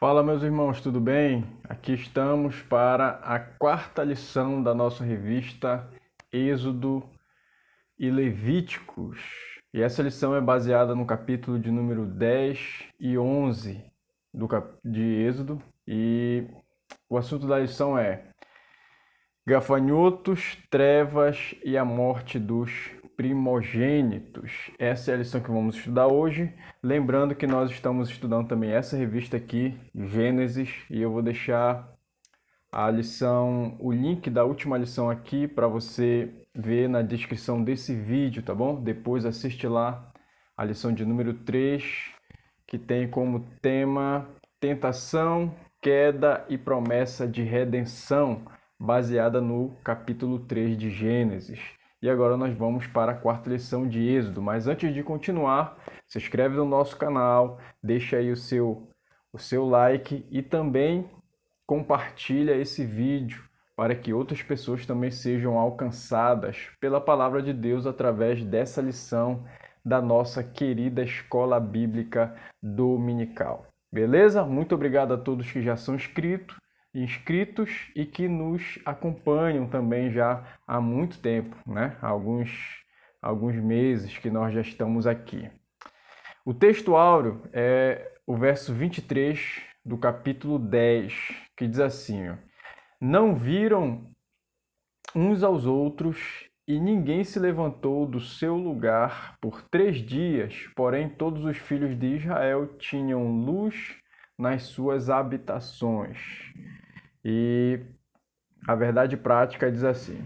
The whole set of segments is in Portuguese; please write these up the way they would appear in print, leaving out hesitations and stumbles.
Fala, meus irmãos, tudo bem? Aqui estamos para a quarta lição da nossa revista Êxodo e Levíticos. E essa lição é baseada no capítulo de número 10 e 11 de Êxodo. E o assunto da lição é gafanhotos, trevas e a morte dos primogênitos. Essa é a lição que vamos estudar hoje. Lembrando que nós estamos estudando também essa revista aqui, Gênesis, e eu vou deixar a lição, o link da última lição aqui para você ver na descrição desse vídeo, tá bom? Depois assiste lá a lição de número 3, que tem como tema tentação, queda e promessa de redenção, baseada no capítulo 3 de Gênesis. E agora nós vamos para a quarta lição de Êxodo. Mas antes de continuar, se inscreve no nosso canal, deixa aí o seu like e também compartilha esse vídeo para que outras pessoas também sejam alcançadas pela palavra de Deus através dessa lição da nossa querida Escola Bíblica Dominical. Beleza? Muito obrigado a todos que já são inscritos e que nos acompanham também já há muito tempo, né? Alguns meses que nós já estamos aqui. O texto áureo é o verso 23 do capítulo 10, que diz assim: Não viram uns aos outros e ninguém se levantou do seu lugar por 3 dias, porém todos os filhos de Israel tinham luz nas suas habitações. E a verdade prática diz assim: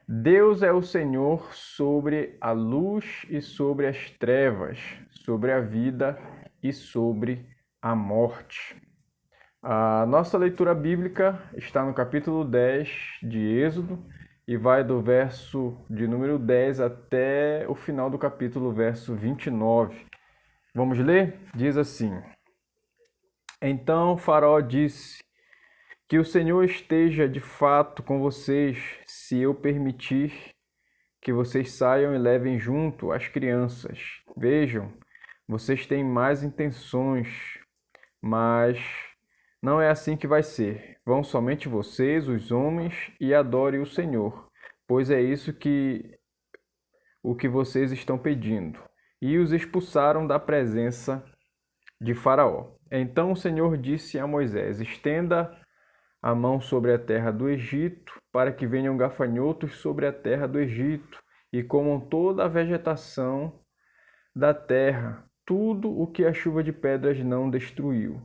Deus é o Senhor sobre a luz e sobre as trevas, sobre a vida e sobre a morte. A nossa leitura bíblica está no capítulo 10 de Êxodo e vai do verso de número 10 até o final do capítulo, verso 29. Vamos ler? Diz assim: Então Faraó disse: Que o Senhor esteja de fato com vocês, se eu permitir que vocês saiam e levem junto as crianças. Vejam, vocês têm más intenções, mas não é assim que vai ser. Vão somente vocês, os homens, e adorem o Senhor, pois é isso o que vocês estão pedindo. E os expulsaram da presença de Faraó. Então o Senhor disse a Moisés: Estenda a mão sobre a terra do Egito, para que venham gafanhotos sobre a terra do Egito e comam toda a vegetação da terra, tudo o que a chuva de pedras não destruiu.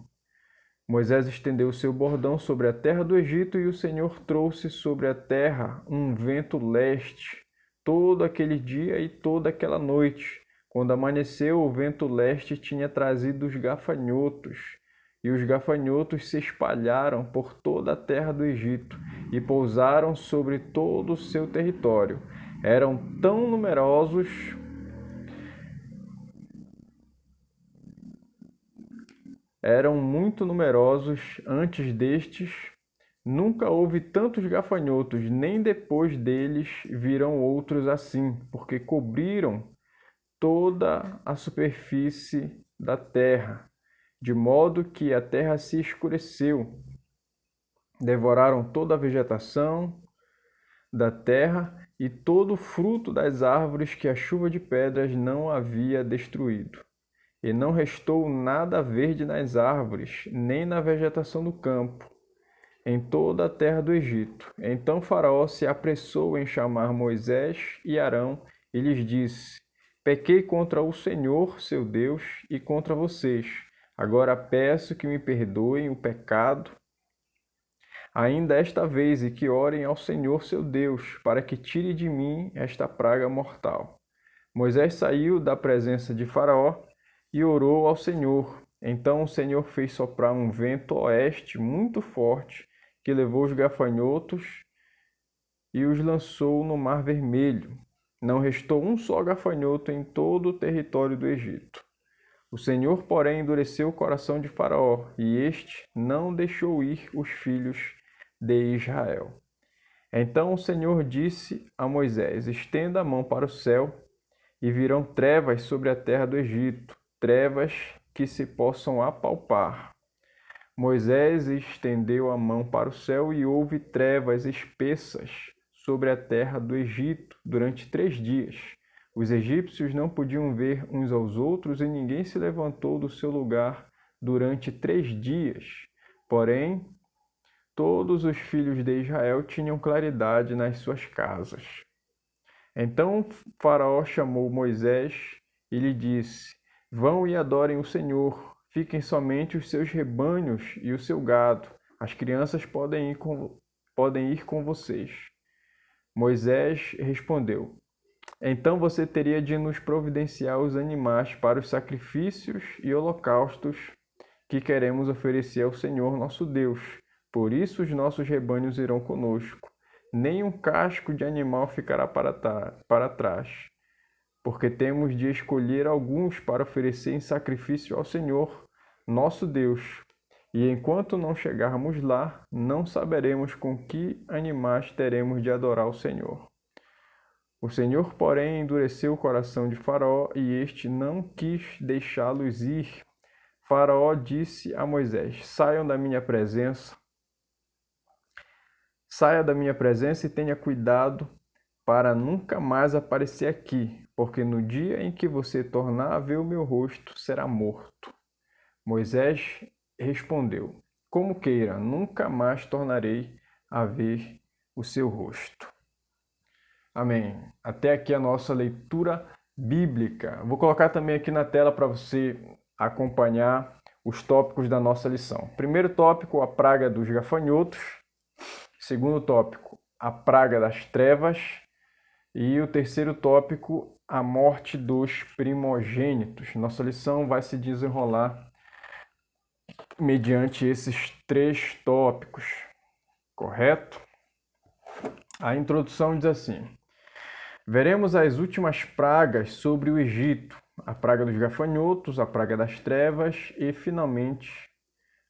Moisés estendeu o seu bordão sobre a terra do Egito e o Senhor trouxe sobre a terra um vento leste todo aquele dia e toda aquela noite. Quando amanheceu, o vento leste tinha trazido os gafanhotos, e os gafanhotos se espalharam por toda a terra do Egito e pousaram sobre todo o seu território. Eram tão numerosos Eram muito numerosos antes destes, nunca houve tantos gafanhotos, nem depois deles virão outros assim, porque cobriram toda a superfície da terra, de modo que a terra se escureceu. Devoraram toda a vegetação da terra e todo o fruto das árvores que a chuva de pedras não havia destruído. E não restou nada verde nas árvores, nem na vegetação do campo, em toda a terra do Egito. Então Faraó se apressou em chamar Moisés e Arão e lhes disse: Pequei contra o Senhor, seu Deus, e contra vocês. Agora peço que me perdoem o pecado ainda esta vez e que orem ao Senhor, seu Deus, para que tire de mim esta praga mortal. Moisés saiu da presença de Faraó e orou ao Senhor. Então o Senhor fez soprar um vento oeste muito forte, que levou os gafanhotos e os lançou no Mar Vermelho. Não restou um só gafanhoto em todo o território do Egito. O Senhor, porém, endureceu o coração de Faraó, e este não deixou ir os filhos de Israel. Então o Senhor disse a Moisés: Estenda a mão para o céu, e virão trevas sobre a terra do Egito, trevas que se possam apalpar. Moisés estendeu a mão para o céu e houve trevas espessas sobre a terra do Egito durante 3 dias. Os egípcios não podiam ver uns aos outros e ninguém se levantou do seu lugar durante 3 dias. Porém, todos os filhos de Israel tinham claridade nas suas casas. Então Faraó chamou Moisés e lhe disse: Vão e adorem o Senhor. Fiquem somente os seus rebanhos e o seu gado. As crianças podem ir com vocês. Moisés respondeu: Então você teria de nos providenciar os animais para os sacrifícios e holocaustos que queremos oferecer ao Senhor nosso Deus. Por isso os nossos rebanhos irão conosco. Nem um casco de animal ficará para trás, porque temos de escolher alguns para oferecer em sacrifício ao Senhor, nosso Deus. E enquanto não chegarmos lá, não saberemos com que animais teremos de adorar o Senhor. O Senhor, porém, endureceu o coração de Faraó e este não quis deixá-los ir. Faraó disse a Moisés: Saia da minha presença e tenha cuidado para nunca mais aparecer aqui, porque no dia em que você tornar a ver o meu rosto, será morto. Moisés respondeu: Como queira, nunca mais tornarei a ver o seu rosto. Amém. Até aqui a nossa leitura bíblica. Vou colocar também aqui na tela para você acompanhar os tópicos da nossa lição. Primeiro tópico, a praga dos gafanhotos. Segundo tópico, a praga das trevas. E o terceiro tópico, a morte dos primogênitos. Nossa lição vai se desenrolar mediante esses 3 tópicos, correto? A introdução diz assim: veremos as últimas pragas sobre o Egito, a praga dos gafanhotos, a praga das trevas e, finalmente,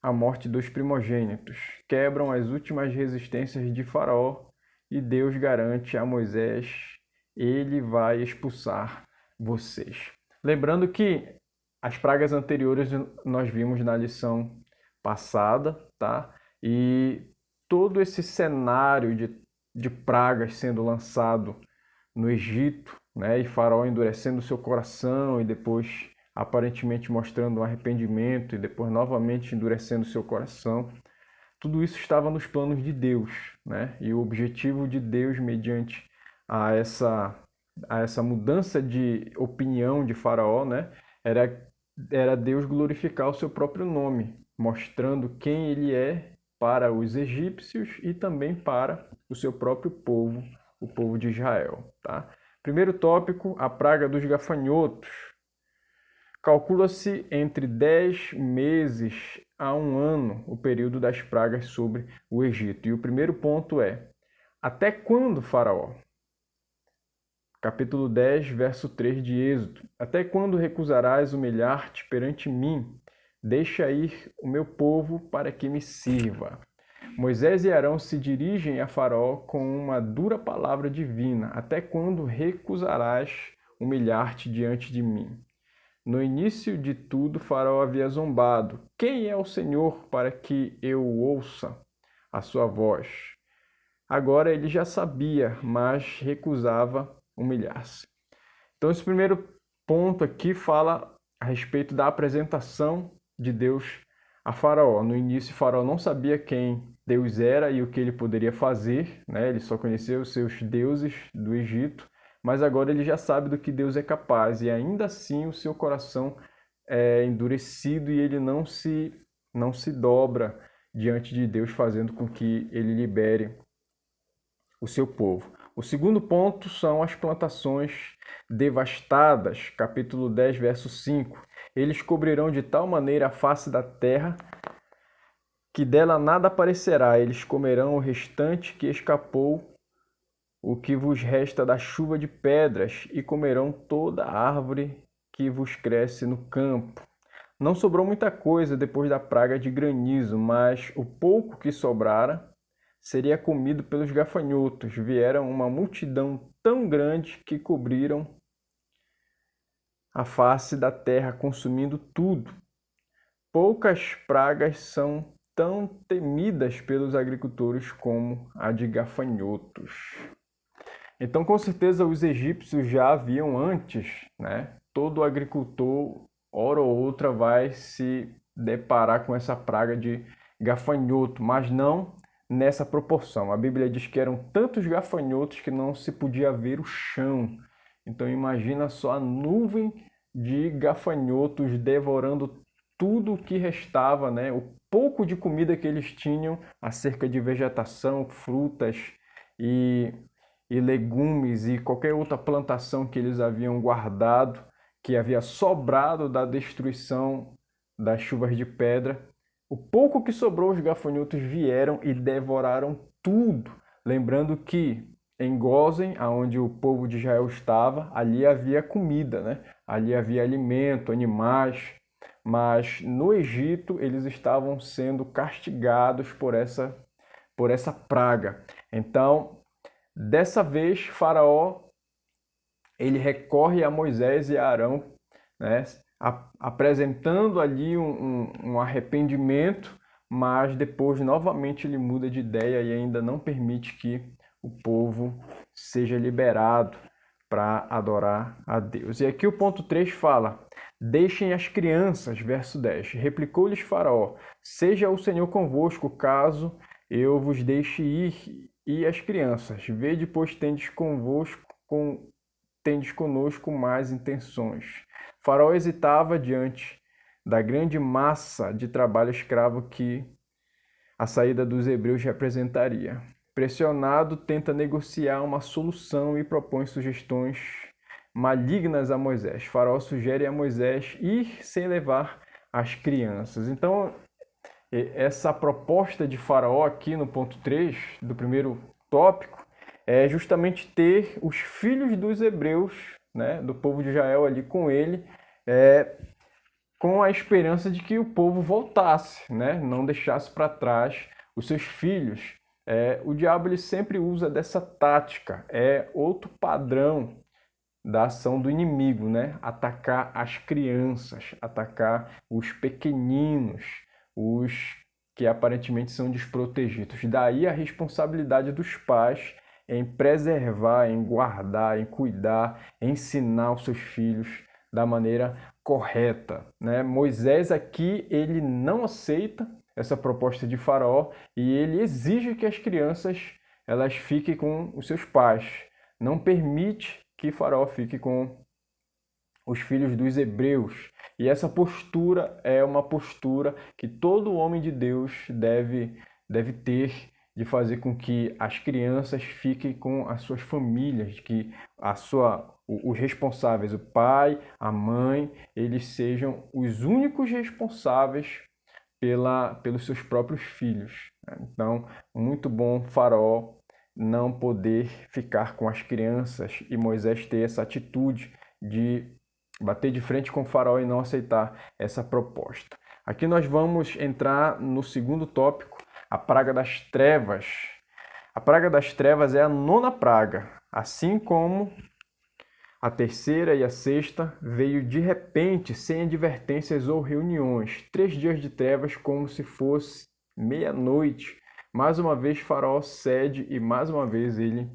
a morte dos primogênitos. Quebram as últimas resistências de Faraó e Deus garante a Moisés: ele vai expulsar vocês. Lembrando que as pragas anteriores nós vimos na lição passada, tá? E todo esse cenário de pragas sendo lançado no Egito, né? E Faraó endurecendo seu coração e depois aparentemente mostrando um arrependimento e depois novamente endurecendo seu coração. Tudo isso estava nos planos de Deus, né? E o objetivo de Deus mediante a essa mudança de opinião de Faraó, né? Era Deus glorificar o seu próprio nome, mostrando quem ele é para os egípcios e também para o seu próprio povo, o povo de Israel, tá? Primeiro tópico, a praga dos gafanhotos. Calcula-se entre 10 meses a 1 ano o período das pragas sobre o Egito. E o primeiro ponto é: até quando, Faraó? Capítulo 10, verso 3 de Êxodo. Até quando recusarás humilhar-te perante mim? Deixa ir o meu povo para que me sirva. Moisés e Arão se dirigem a Faraó com uma dura palavra divina. Até quando recusarás humilhar-te diante de mim? No início de tudo, Faraó havia zombado. Quem é o Senhor para que eu ouça a sua voz? Agora ele já sabia, mas recusava humilhar-se. Então, esse primeiro ponto aqui fala a respeito da apresentação de Deus a Faraó. No início, Faraó não sabia quem Deus era e o que ele poderia fazer, né? Ele só conhecia os seus deuses do Egito, mas agora ele já sabe do que Deus é capaz e ainda assim o seu coração é endurecido e ele não se dobra diante de Deus, fazendo com que ele libere o seu povo. O segundo ponto são as plantações devastadas, capítulo 10, verso 5. Eles cobrirão de tal maneira a face da terra que dela nada aparecerá. Eles comerão o restante que escapou, o que vos resta da chuva de pedras, e comerão toda a árvore que vos cresce no campo. Não sobrou muita coisa depois da praga de granizo, mas o pouco que sobrara seria comido pelos gafanhotos. Vieram uma multidão tão grande que cobriram a face da terra, consumindo tudo. Poucas pragas são tão temidas pelos agricultores como a de gafanhotos. Então, com certeza, os egípcios já haviam antes, né? Todo agricultor, hora ou outra, vai se deparar com essa praga de gafanhoto, mas não nessa proporção. A Bíblia diz que eram tantos gafanhotos que não se podia ver o chão. Então, imagina só a nuvem de gafanhotos devorando tudo o que restava, né? O pouco de comida que eles tinham acerca de vegetação, frutas e legumes e qualquer outra plantação que eles haviam guardado, que havia sobrado da destruição das chuvas de pedra. O pouco que sobrou, os gafanhotos vieram e devoraram tudo. Lembrando que em Gósen, onde o povo de Israel estava, ali havia comida, né? Ali havia alimento, animais, mas no Egito eles estavam sendo castigados por essa praga. Então, dessa vez, Faraó ele recorre a Moisés e a Arão, né, apresentando ali um arrependimento, mas depois novamente ele muda de ideia e ainda não permite que o povo seja liberado para adorar a Deus. E aqui o ponto 3 fala: deixem as crianças, verso 10. Replicou-lhes Faraó: seja o Senhor convosco, caso eu vos deixe ir, e as crianças, vede, pois tendes conosco más intenções. Faraó hesitava diante da grande massa de trabalho escravo que a saída dos hebreus representaria. Pressionado, tenta negociar uma solução e propõe sugestões malignas a Moisés. Faraó sugere a Moisés ir sem levar as crianças. Então, essa proposta de Faraó aqui no ponto 3 do primeiro tópico é justamente ter os filhos dos hebreus, né, do povo de Israel ali com ele, com a esperança de que o povo voltasse, né, não deixasse para trás os seus filhos. O diabo ele sempre usa dessa tática, é outro padrão da ação do inimigo, né? Atacar as crianças, atacar os pequeninos, os que aparentemente são desprotegidos. Daí a responsabilidade dos pais em preservar, em guardar, em cuidar, ensinar os seus filhos da maneira correta, né? Moisés aqui ele não aceita essa proposta de Faraó e ele exige que as crianças elas fiquem com os seus pais. Não permite que Faraó fique com os filhos dos hebreus. E essa postura é uma postura que todo homem de Deus deve ter, de fazer com que as crianças fiquem com as suas famílias, que os responsáveis, o pai, a mãe, eles sejam os únicos responsáveis pelos seus próprios filhos. Então, muito bom Faraó não poder ficar com as crianças e Moisés ter essa atitude de bater de frente com o Faraó e não aceitar essa proposta. Aqui nós vamos entrar no segundo tópico, a praga das trevas. A praga das trevas é a nona praga, assim como a terceira e a sexta veio de repente, sem advertências ou reuniões. 3 dias de trevas como se fosse meia-noite. Mais uma vez Faraó cede e mais uma vez ele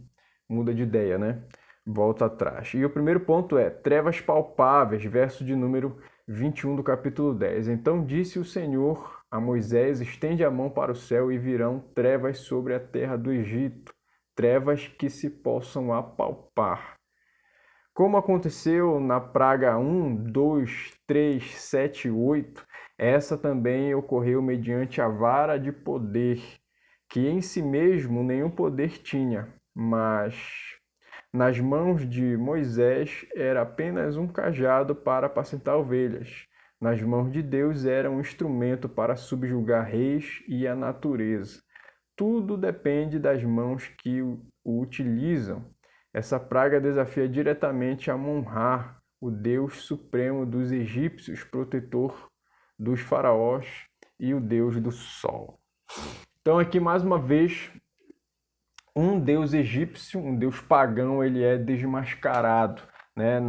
muda de ideia, né? Volta atrás. E o primeiro ponto é trevas palpáveis, verso de número 21 do capítulo 10. Então disse o Senhor a Moisés: estende a mão para o céu e virão trevas sobre a terra do Egito, trevas que se possam apalpar. Como aconteceu na praga 1, 2, 3, 7 e 8, essa também ocorreu mediante a vara de poder, que em si mesmo nenhum poder tinha, mas nas mãos de Moisés era apenas um cajado para apacentar ovelhas. Nas mãos de Deus era um instrumento para subjugar reis e a natureza. Tudo depende das mãos que o utilizam. Essa praga desafia diretamente a Monra, o Deus supremo dos egípcios, protetor dos faraós e o Deus do sol. Então aqui mais uma vez um deus egípcio, um deus pagão, ele é desmascarado, né?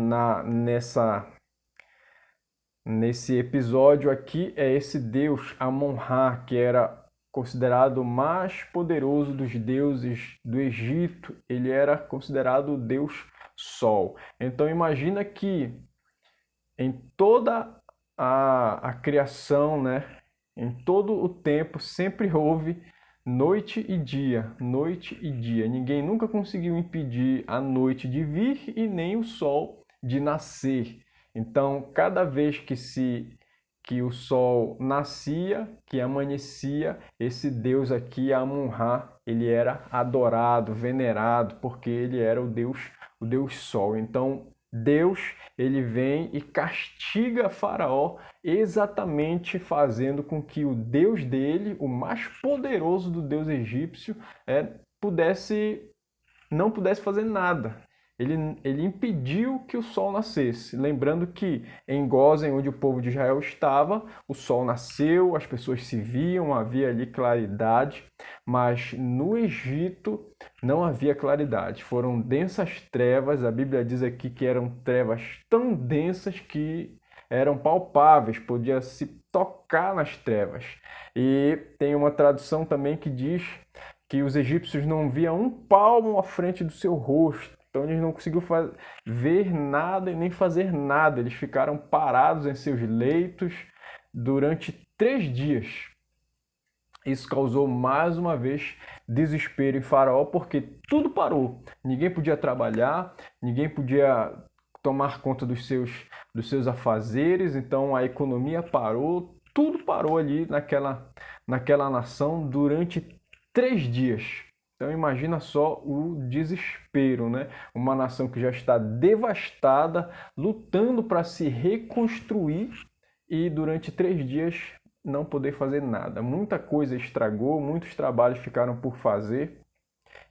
Nesse episódio aqui é esse deus Amon-Ra, que era considerado o mais poderoso dos deuses do Egito. Ele era considerado o deus Sol. Então imagina que em toda a criação, né, em todo o tempo, sempre houve noite e dia, noite e dia. Ninguém nunca conseguiu impedir a noite de vir e nem o sol de nascer. Então, cada vez que o sol nascia, que amanhecia, esse Deus aqui, Amun-Ra, ele era adorado, venerado, porque ele era o Deus Sol. Então, Deus, ele vem e castiga Faraó, exatamente fazendo com que o Deus dele, o mais poderoso do Deus egípcio, não pudesse fazer nada. Ele impediu que o sol nascesse. Lembrando que em Gósen, onde o povo de Israel estava, o sol nasceu, as pessoas se viam, havia ali claridade, mas no Egito não havia claridade. Foram densas trevas, a Bíblia diz aqui que eram trevas tão densas que eram palpáveis, podia se tocar nas trevas. E tem uma tradução também que diz que os egípcios não viam um palmo à frente do seu rosto. Então eles não conseguiam ver nada e nem fazer nada. Eles ficaram parados em seus leitos durante 3 dias. Isso causou mais uma vez desespero em Faraó, porque tudo parou. Ninguém podia trabalhar, ninguém podia tomar conta dos seus afazeres, então a economia parou, tudo parou ali naquela nação durante 3 dias. Então imagina só o desespero, né? Uma nação que já está devastada, lutando para se reconstruir e durante 3 dias não poder fazer nada. Muita coisa estragou, muitos trabalhos ficaram por fazer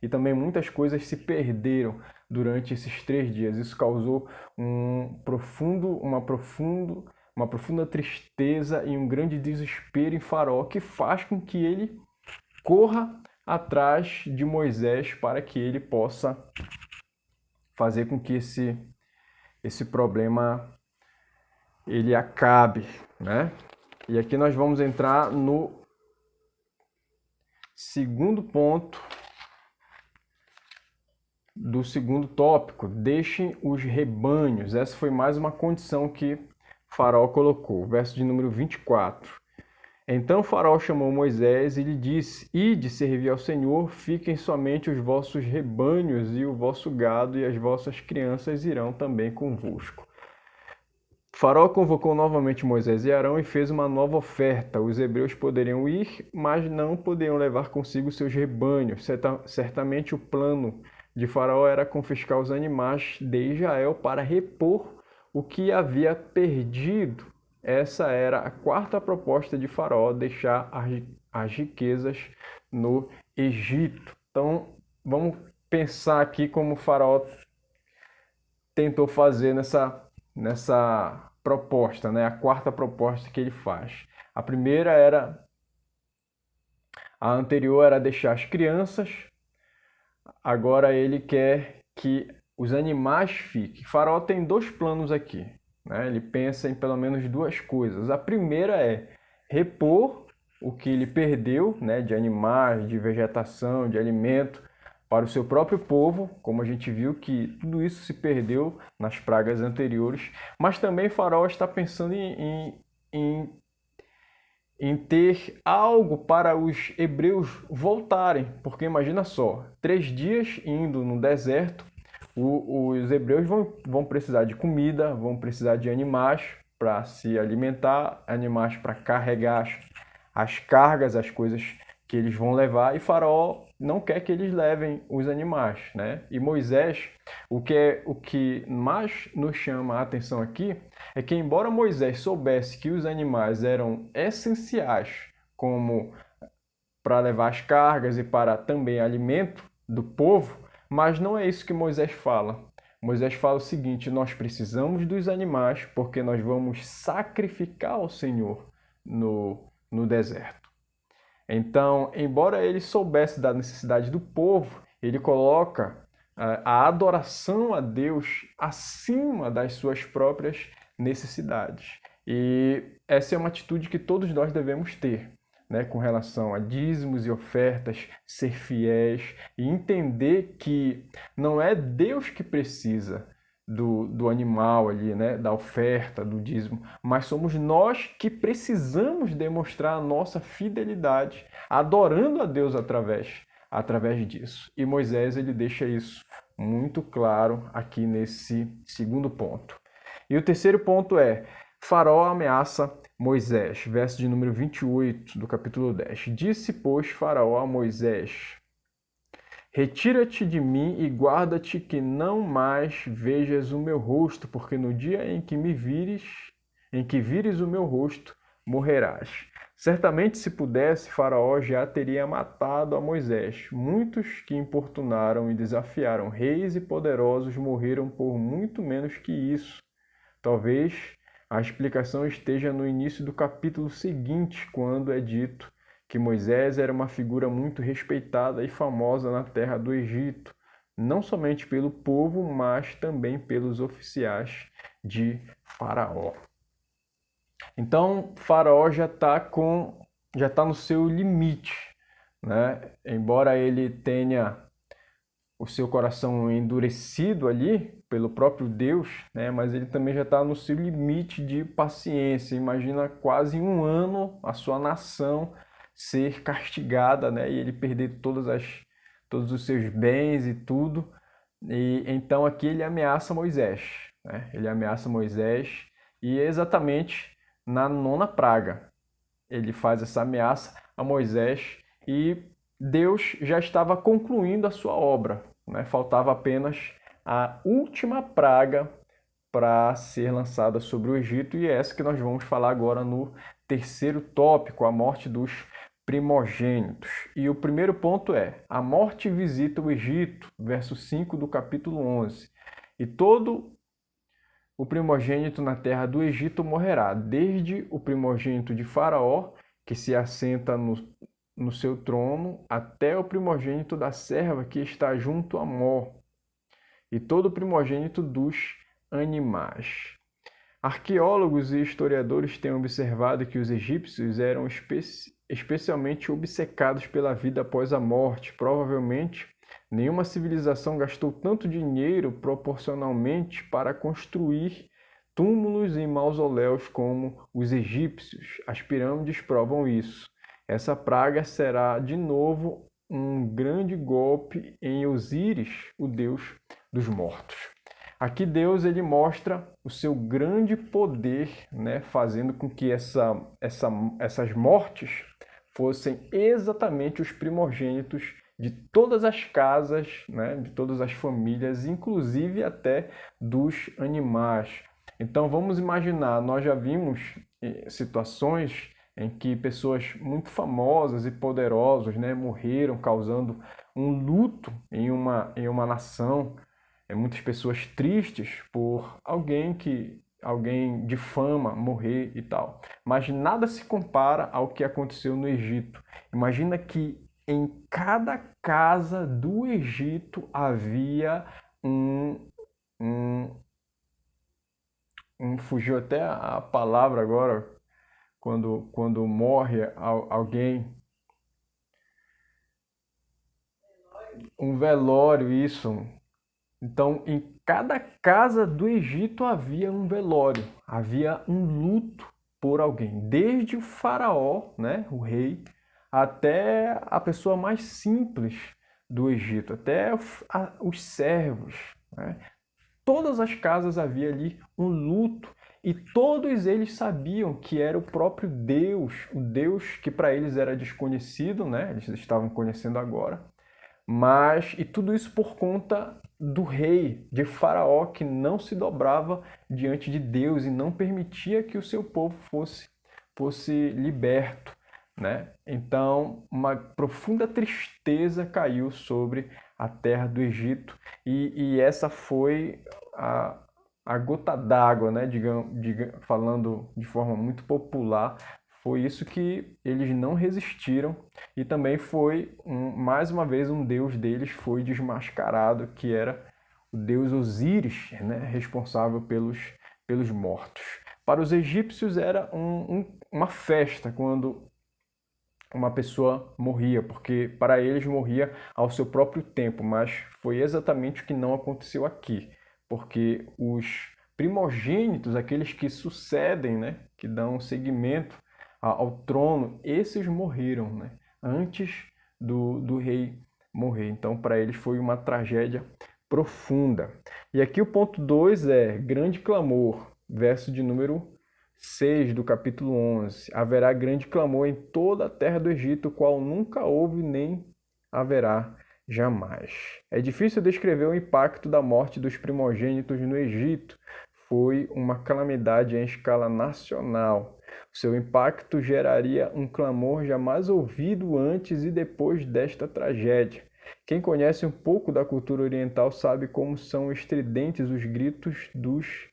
e também muitas coisas se perderam durante esses 3 dias. Isso causou uma profunda tristeza e um grande desespero em Faraó, que faz com que ele corra atrás de Moisés para que ele possa fazer com que esse problema ele acabe, né? E aqui nós vamos entrar no segundo ponto do segundo tópico: deixem os rebanhos. Essa foi mais uma condição que Faraó colocou. Verso de número 24. Então Faraó chamou Moisés e lhe disse: Ide servir ao Senhor, fiquem somente os vossos rebanhos e o vosso gado, e as vossas crianças irão também convosco. Faraó convocou novamente Moisés e Arão e fez uma nova oferta. Os hebreus poderiam ir, mas não podiam levar consigo seus rebanhos. Certamente o plano de Faraó era confiscar os animais de Israel para repor o que havia perdido. Essa era a quarta proposta de Faraó, deixar as riquezas no Egito. Então, vamos pensar aqui como Faraó tentou fazer nessa proposta, né? A quarta proposta que ele faz. A anterior era deixar as crianças, agora ele quer que os animais fiquem. Faraó tem 2 planos aqui, né? Ele pensa em pelo menos 2 coisas. A primeira é repor o que ele perdeu, né, de animais, de vegetação, de alimento, para o seu próprio povo, como a gente viu que tudo isso se perdeu nas pragas anteriores. Mas também Faraó está pensando em ter algo para os hebreus voltarem, porque imagina só, 3 dias indo no deserto, os hebreus vão precisar de comida, vão precisar de animais para se alimentar, animais para carregar as cargas, as coisas que eles vão levar, e Faraó não quer que eles levem os animais, né? E Moisés, o que mais nos chama a atenção aqui é que, embora Moisés soubesse que os animais eram essenciais como para levar as cargas e para também alimento do povo, mas não é isso que Moisés fala. Moisés fala o seguinte: nós precisamos dos animais porque nós vamos sacrificar ao Senhor no deserto. Então, embora ele soubesse da necessidade do povo, ele coloca a adoração a Deus acima das suas próprias necessidades. E essa é uma atitude que todos nós devemos ter. né, com relação a dízimos e ofertas, ser fiéis e entender que não é Deus que precisa do animal ali, né, da oferta, do dízimo, mas somos nós que precisamos demonstrar a nossa fidelidade, adorando a Deus através disso. E Moisés ele deixa isso muito claro aqui nesse segundo ponto. E o terceiro ponto é: Faraó ameaça Moisés, verso de número 28 do capítulo 10. Disse, pois, Faraó a Moisés: Retira-te de mim e guarda-te que não mais vejas o meu rosto, porque no dia em que vires o meu rosto, morrerás. Certamente, se pudesse, Faraó já teria matado a Moisés. Muitos que importunaram e desafiaram reis e poderosos morreram por muito menos que isso. Talvez a explicação esteja no início do capítulo seguinte, quando é dito que Moisés era uma figura muito respeitada e famosa na terra do Egito, não somente pelo povo, mas também pelos oficiais de Faraó. Então, Faraó já está no seu limite, né? Embora ele tenha o seu coração endurecido ali pelo próprio Deus, né? Mas ele também já está no seu limite de paciência. Imagina quase um ano a sua nação ser castigada, né? E ele perder todos os seus bens e tudo. E então aqui ele ameaça Moisés, né? Ele ameaça Moisés e é exatamente na nona praga ele faz essa ameaça a Moisés e Deus já estava concluindo a sua obra, né? Faltava apenas a última praga para ser lançada sobre o Egito e é essa que nós vamos falar agora no terceiro tópico, a morte dos primogênitos. E o primeiro ponto é: a morte visita o Egito, verso 5 do capítulo 11. E todo o primogênito na terra do Egito morrerá, desde o primogênito de Faraó, que se assenta no seu trono, até o primogênito da serva que está junto a Mó, e todo o primogênito dos animais. Arqueólogos e historiadores têm observado que os egípcios eram especialmente obcecados pela vida após a morte. Provavelmente, nenhuma civilização gastou tanto dinheiro proporcionalmente para construir túmulos e mausoléus como os egípcios. As pirâmides provam isso. Essa praga será de novo um grande golpe em Osíris, o deus dos mortos. Aqui Deus ele mostra o seu grande poder, né, fazendo com que essas mortes fossem exatamente os primogênitos de todas as casas, né, de todas as famílias, inclusive até dos animais. Então vamos imaginar, nós já vimos situações em que pessoas muito famosas e poderosas, né, morreram, causando um luto em uma nação. Muitas pessoas tristes por alguém de fama morrer e tal. Mas nada se compara ao que aconteceu no Egito. Imagina que em cada casa do Egito havia um fugiu até a palavra agora, quando morre alguém, um velório, isso. Então, em cada casa do Egito havia um velório, havia um luto por alguém, desde o faraó, né, o rei, até a pessoa mais simples do Egito, até os servos, né? Todas as casas havia ali um luto e todos eles sabiam que era o próprio Deus, o Deus que para eles era desconhecido, né? Eles estavam conhecendo agora. Mas, e tudo isso por conta do rei, de Faraó, que não se dobrava diante de Deus e não permitia que o seu povo fosse liberto, né? Então, uma profunda tristeza caiu sobre a terra do Egito e essa foi a gota d'água, né? Falando de forma muito popular, foi isso que eles não resistiram e também foi, mais uma vez, um deus deles foi desmascarado, que era o deus Osíris, né? Responsável pelos mortos. Para os egípcios era uma festa quando uma pessoa morria, porque para eles morria ao seu próprio tempo, mas foi exatamente o que não aconteceu aqui, porque os primogênitos, aqueles que sucedem, né, que dão seguimento ao trono, esses morreram, né, antes do rei morrer. Então, para eles foi uma tragédia profunda. E aqui o ponto 2 é grande clamor, verso de número 6 do capítulo 11. Haverá grande clamor em toda a terra do Egito, o qual nunca houve nem haverá jamais. É difícil descrever o impacto da morte dos primogênitos no Egito. Foi uma calamidade em escala nacional. Seu impacto geraria um clamor jamais ouvido antes e depois desta tragédia. Quem conhece um pouco da cultura oriental sabe como são estridentes os gritos dos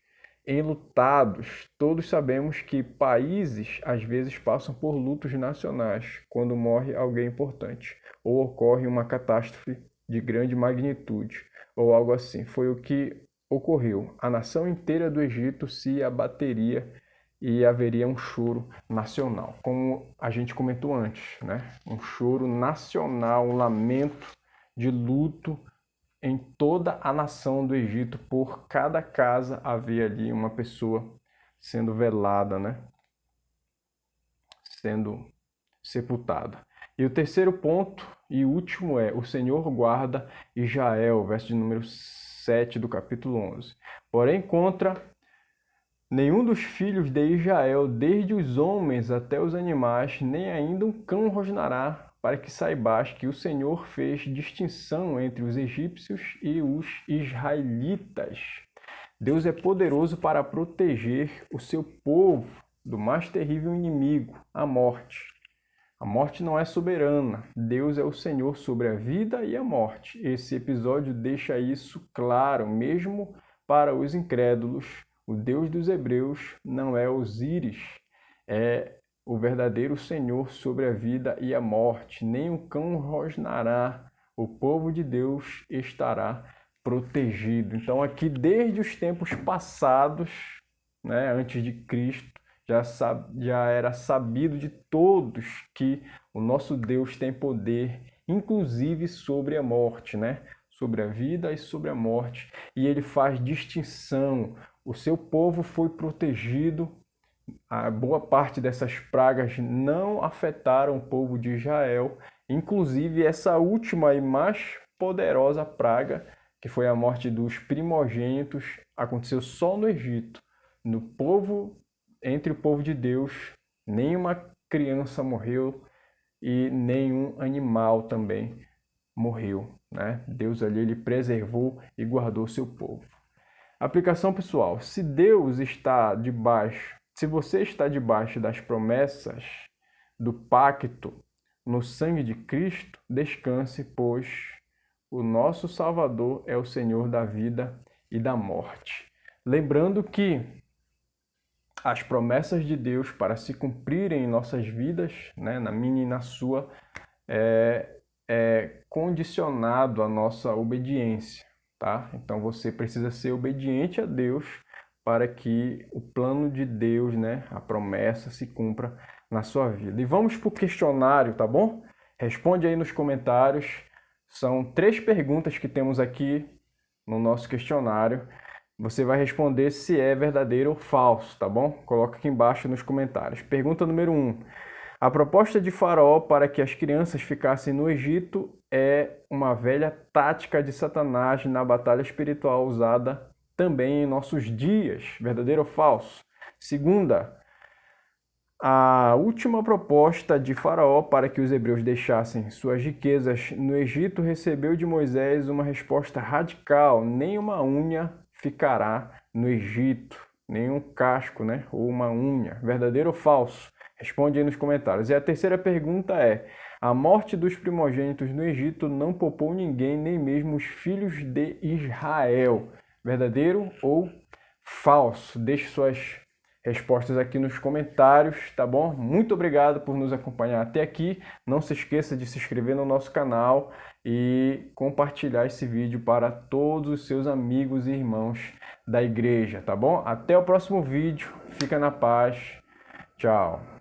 enlutados. Todos sabemos que países às vezes passam por lutos nacionais quando morre alguém importante ou ocorre uma catástrofe de grande magnitude ou algo assim. Foi o que ocorreu. A nação inteira do Egito se abateria e haveria um choro nacional, como a gente comentou antes, né? Um choro nacional, um lamento de luto em toda a nação do Egito. Por cada casa havia ali uma pessoa sendo velada, né? Sendo sepultada. E o terceiro ponto e último é: o Senhor guarda Israel, verso de número 7 do capítulo 11. Porém, contra nenhum dos filhos de Israel, desde os homens até os animais, nem ainda um cão rosnará, para que saibas que o Senhor fez distinção entre os egípcios e os israelitas. Deus é poderoso para proteger o seu povo do mais terrível inimigo, a morte. A morte não é soberana. Deus é o Senhor sobre a vida e a morte. Esse episódio deixa isso claro, mesmo para os incrédulos. O Deus dos hebreus não é Osíris, é o verdadeiro Senhor sobre a vida e a morte. Nem o cão rosnará. O povo de Deus estará protegido. Então, aqui, desde os tempos passados, né, antes de Cristo, já era sabido de todos que o nosso Deus tem poder, inclusive sobre a morte, né? Sobre a vida e sobre a morte. E ele faz distinção. O seu povo foi protegido. A boa parte dessas pragas não afetaram o povo de Israel. Inclusive, essa última e mais poderosa praga, que foi a morte dos primogênitos, aconteceu só no Egito. No povo, entre o povo de Deus, nenhuma criança morreu e nenhum animal também morreu, né? Deus ali ele preservou e guardou seu povo. Aplicação pessoal: se Deus está debaixo, se você está debaixo das promessas do pacto no sangue de Cristo, descanse, pois o nosso Salvador é o Senhor da vida e da morte. Lembrando que as promessas de Deus para se cumprirem em nossas vidas, né, na minha e na sua, é condicionado à nossa obediência, tá? Então você precisa ser obediente a Deus para que o plano de Deus, né, a promessa se cumpra na sua vida. E vamos para o questionário, tá bom? Responde aí nos comentários. São 3 perguntas que temos aqui no nosso questionário. Você vai responder se é verdadeiro ou falso, tá bom? Coloca aqui embaixo nos comentários. Pergunta número 1. A proposta de Faraó para que as crianças ficassem no Egito é uma velha tática de Satanás na batalha espiritual usada também em nossos dias. Verdadeiro ou falso? Segunda, a última proposta de Faraó para que os hebreus deixassem suas riquezas no Egito recebeu de Moisés uma resposta radical: nem uma unha ficará no Egito, nem um casco, né? Ou uma unha. Verdadeiro ou falso? Responde aí nos comentários. E a terceira pergunta é: a morte dos primogênitos no Egito não poupou ninguém, nem mesmo os filhos de Israel. Verdadeiro ou falso? Deixe suas respostas aqui nos comentários, tá bom? Muito obrigado por nos acompanhar até aqui. Não se esqueça de se inscrever no nosso canal e compartilhar esse vídeo para todos os seus amigos e irmãos da igreja, tá bom? Até o próximo vídeo. Fica na paz. Tchau.